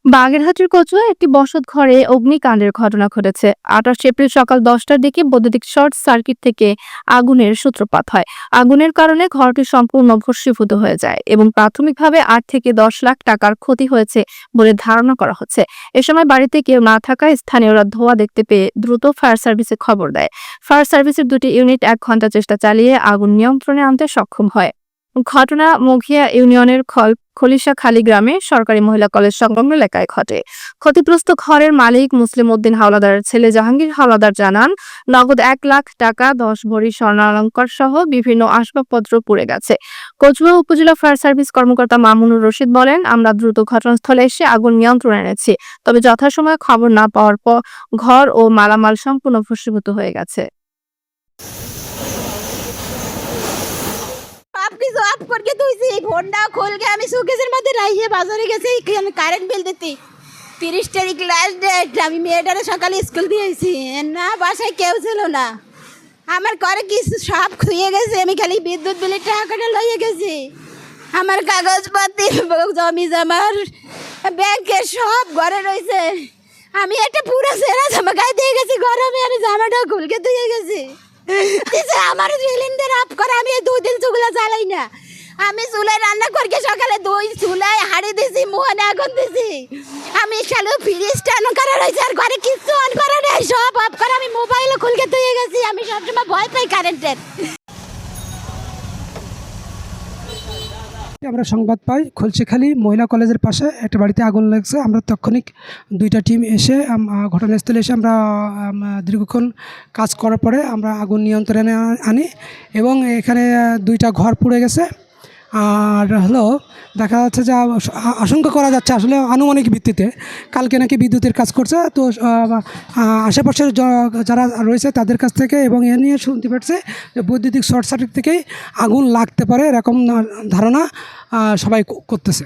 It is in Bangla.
বাগেরহাটের কচুয়ায় একটি বসতঘরে অগ্নিকাণ্ডের ঘটনা ঘটেছে। 28 এপ্রিল সকাল 10টার দিকে বৈদ্যুতিক শর্ট সার্কিট থেকে আগুনের সূত্রপাত হয়। আগুনের কারণে ঘরটি সম্পূর্ণ ভস্মীভূত হয়ে যায় এবং প্রাথমিকভাবে 8 থেকে 10 লাখ টাকার ক্ষতি হয়েছে বলে ধারণা করা হচ্ছে। এ সময় বাড়িতে কেউ না থাকায় স্থানীয়রা ধোঁয়া দেখতে পেয়ে দ্রুত ফায়ার সার্ভিসে খবর দেয়। ফায়ার সার্ভিসের দুটি ইউনিট 1 ঘন্টা চেষ্টা চালিয়ে আগুন নিয়ন্ত্রণে আনতে সক্ষম হয়। ঘটনা মঘিয়া ইউনিয়নের খলিশাখালী গ্রামে সরকারি মহিলা কলেজ সংলগ্ন এলাকায় ঘটে। ক্ষতিগ্রস্ত ঘরের মালিক মুসলিম উদ্দিন হাওলাদারের ছেলে জাহাঙ্গীর হাওলাদার জানান, নগদ 1 লাখ টাকা, 10 ভরি স্বর্ণালংকার সহ বিভিন্ন আসবাবপত্র পুড়ে গেছে। কচুয়া উপজেলা ফায়ার সার্ভিস কর্মকর্তা মামুনুর রশিদ বলেন, আমরা দ্রুত ঘটনাস্থলে এসে আগুন নিয়ন্ত্রণে এনেছি, তবে যথাসময়ে খবর না পাওয়ার পর ঘর ও মালামাল সম্পূর্ণ ভস্মীভূত হয়ে গেছে। आपकी जो आप करके तो इसी होंडा खोल के আমি সুকেসের মধ্যে রাইয়ে বাজারে গেছি কারেন্ট বিল দিতে। 30 তারিখ লাস্ট ডেট। আমি মেয়েটারে সকালে স্কুল দিয়েছি না, বাসায় কেউ ছিল না। আমার ঘরে কিছু সব খুইয়ে গেছে, আমি খালি বিদ্যুৎ বিলের টাকাটা লইয়ে গেছি। আমার কাগজপত্র, জমি জমার, ব্যাংকের সব ঘরে রয়েছে। আমি একটা পুরো সেরা জামা গায়ে দিয়ে গেছি গরমে, আমি জামাটা খুলকে দিয়ে গেছি। আমার সিলিন্ডার অফ করে আমি 2 দিন চুলা জ্বালাই না। আমি চুলায় রান্না করকে সকালে 2 চুলায় হাড়ি দিছি, মোহনে আগুন দিছি। আমি শালো ফ্রিজটা অন করা রয়েছে, আর ঘরে কিছু অন করা নেই, সব অফ করে আমি মোবাইলও খুলকে দিয়ে গেছি। আমি সবসময় ভয় পাই কারেন্টের। আমরা সংবাদ পাই খলসিখালী মহিলা কলেজের পাশে একটা বাড়িতে আগুন লেগেছে। আমরা তাৎক্ষণিক 2টা টিম এসে ঘটনাস্থলে এসে আমরা দীর্ঘক্ষণ কাজ করার পরে আমরা আগুন নিয়ন্ত্রণে আনি এবং এখানে 2টা ঘর পুড়ে গেছে। আর হলো দেখা যাচ্ছে যে আশঙ্কা করা যাচ্ছে আসলে আনুমানিক ভিত্তিতে কালকে নাকি বিদ্যুতের কাজ করছে, তো আশেপাশের যারা রয়েছে তাদের কাছ থেকে এবং এ নিয়ে শুনতে পারছে যে বৈদ্যুতিক শর্ট সার্কিট থেকেই আগুন লাগতে পারে এরকম ধারণা সবাই করতেছে।